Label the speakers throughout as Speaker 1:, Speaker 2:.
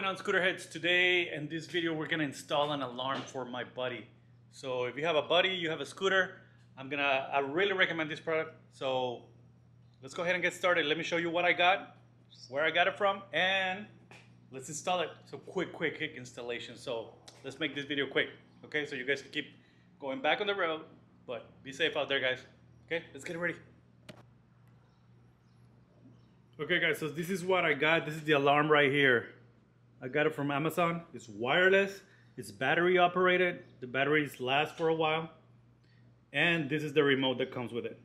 Speaker 1: on, scooterheads? Today in this video we're gonna install an alarm for my buddy. So if you have a buddy, you have a scooter, I really recommend this product. So let's go ahead and get started. Let me show you what I got, where I got it from, and let's install it. So quick installation. So let's make this video quick, okay? So you guys can keep going back on the road, but be safe out there, guys. Okay, let's get ready. Okay guys, so this is what I got. This is the alarm right here. I got it from Amazon. It's wireless, it's battery operated. The batteries last for a while. And this is the remote that comes with it.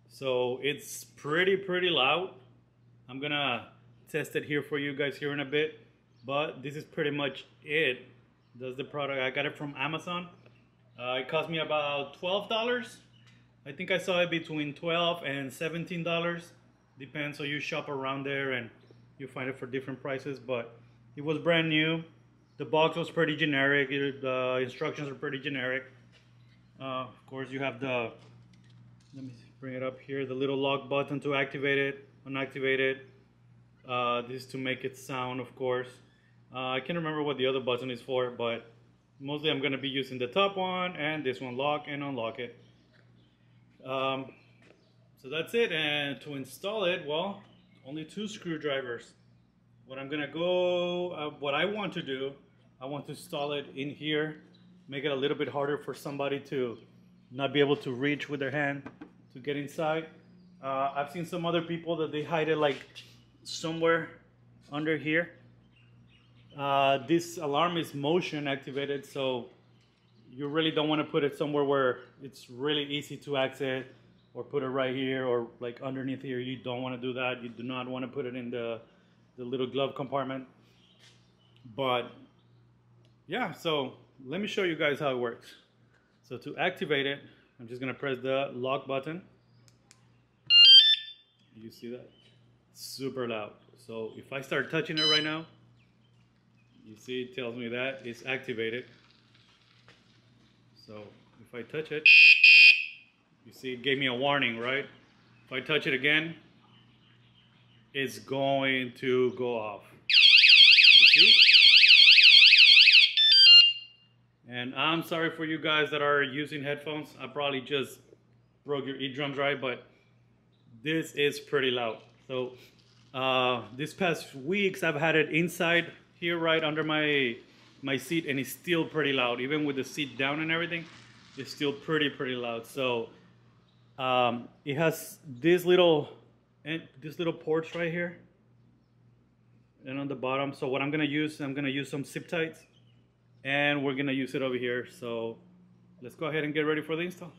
Speaker 1: So it's pretty loud. I'm gonna test it here for you guys here in a bit. But this is pretty much it. That's the product. I got it from Amazon. It cost me about $12. I think I saw it between $12 and $17. Depends, so you shop around there and you find it for different prices, but it was brand new. The box was pretty generic. The instructions are pretty generic. Of course, you have the, let me bring it up here, the little lock button to activate it, unactivate it. This is to make it sound, of course. I can't remember what the other button is for, but mostly I'm going to be using the top one and this one, lock and unlock it. So that's it, and to install it, well, only 2 screwdrivers. What I want to do, I want to install it in here, make it a little bit harder for somebody to not be able to reach with their hand to get inside. I've seen some other people that they hide it like somewhere under here. This alarm is motion activated, so you really don't want to put it somewhere where it's really easy to access, or put it right here or like underneath here. You don't want to do that. You do not want to put it in the little glove compartment. But yeah, so let me show you guys how it works. So to activate it, I'm just gonna press the lock button. You see that? Super loud. So if I start touching it right now, you see it tells me that it's activated. So if I touch it, you see it gave me a warning, right? If I touch it again, it's going to go off. You see? And I'm sorry for you guys that are using headphones. I probably just broke your eardrums, right? But this is pretty loud. So this past weeks I've had it inside here right under my seat, and it's still pretty loud. Even with the seat down and everything, it's still pretty loud. So it has this little ports right here and on the bottom. So what I'm gonna use some zip ties, and we're gonna use it over here. So let's go ahead and get ready for the install.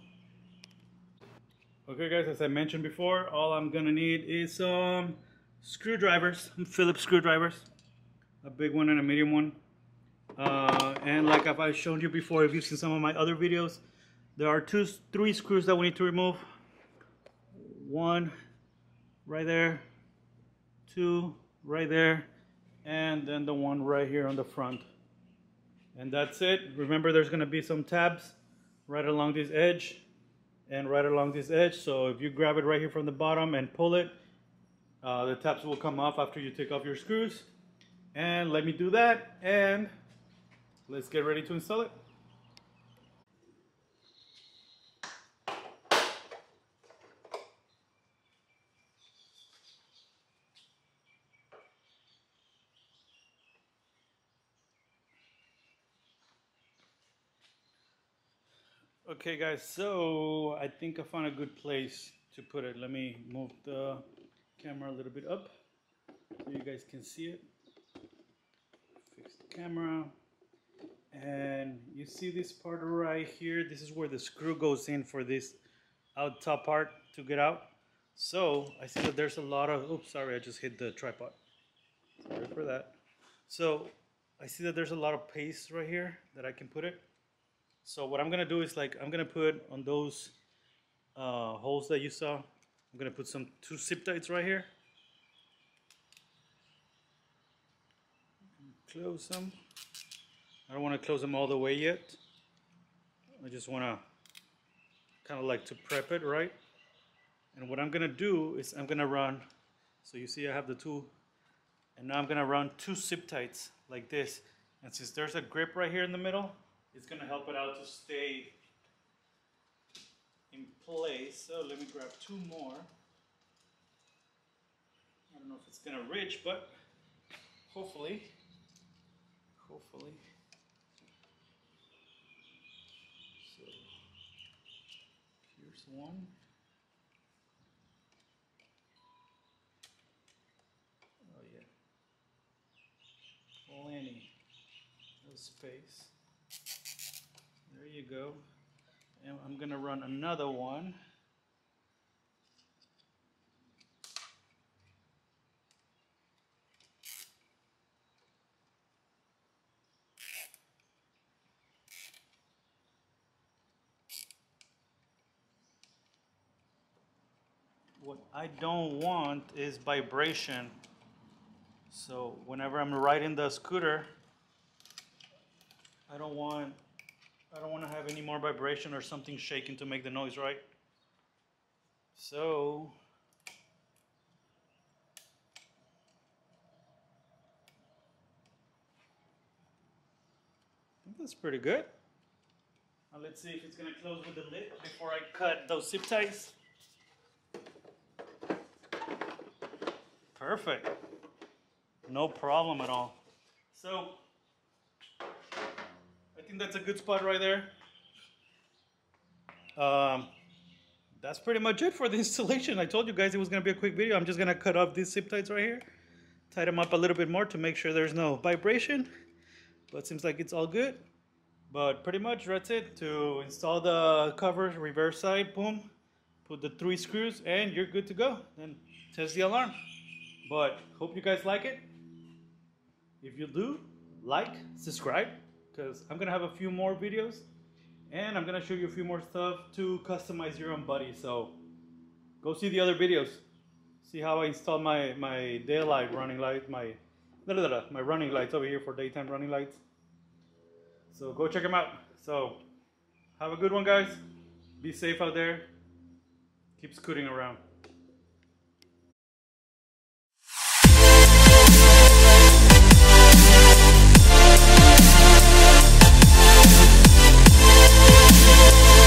Speaker 1: Okay guys, as I mentioned before, all I'm gonna need is some screwdrivers, some Phillips screwdrivers, a big one and a medium one. And like I've shown you before, if you've seen some of my other videos, there are 3 screws that we need to remove. 1 right there, 2 right there, and then the one right here on the front. And that's it. Remember, there's going to be some tabs right along this edge and right along this edge. So if you grab it right here from the bottom and pull it, the tabs will come off after you take off your screws. And let me do that, and let's get ready to install it. Okay guys, so I think I found a good place to put it. Let me move the camera a little bit up so you guys can see it. Fix the camera. And you see this part right here? This is where the screw goes in for this out top part to get out. So I see that there's a lot of, oops, sorry, I just hit the tripod. Sorry for that. So I see that there's a lot of paste right here that I can put it. So what I'm gonna do is, like, I'm gonna put on those holes that you saw, I'm gonna put 2 zip ties right here. Close them. I don't want to close them all the way yet. I just want to kind of like to prep it, right? And what I'm gonna do is I'm gonna run. So you see I have the 2 And now I'm gonna run 2 zip ties like this. And since there's a grip right here in the middle, it's gonna help it out to stay in place. So let me grab 2 more. I don't know if it's gonna reach, but hopefully. So here's one. Oh yeah. Plenty of space. There you go. And I'm gonna run another one. What I don't want is vibration. So whenever I'm riding the scooter, I don't want to have any more vibration or something shaking to make the noise, right? So I think that's pretty good. Now let's see if it's gonna close with the lid before I cut those zip ties. Perfect. No problem at all. So I think that's a good spot right there. That's pretty much it for the installation. I told you guys it was gonna be a quick video. I'm just gonna cut off these zip ties right here, tie them up a little bit more to make sure there's no vibration. But seems like it's all good. But pretty much that's it. To install the cover, reverse side, boom, put the 3 screws, and you're good to go. Then test the alarm. But hope you guys like it. If you do, like, subscribe, because I'm gonna have a few more videos, and I'm gonna show you a few more stuff to customize your own buddy. So go see the other videos. See how I install my daylight running light, my running lights over here for daytime running lights. So go check them out. So have a good one, guys. Be safe out there. Keep scooting around.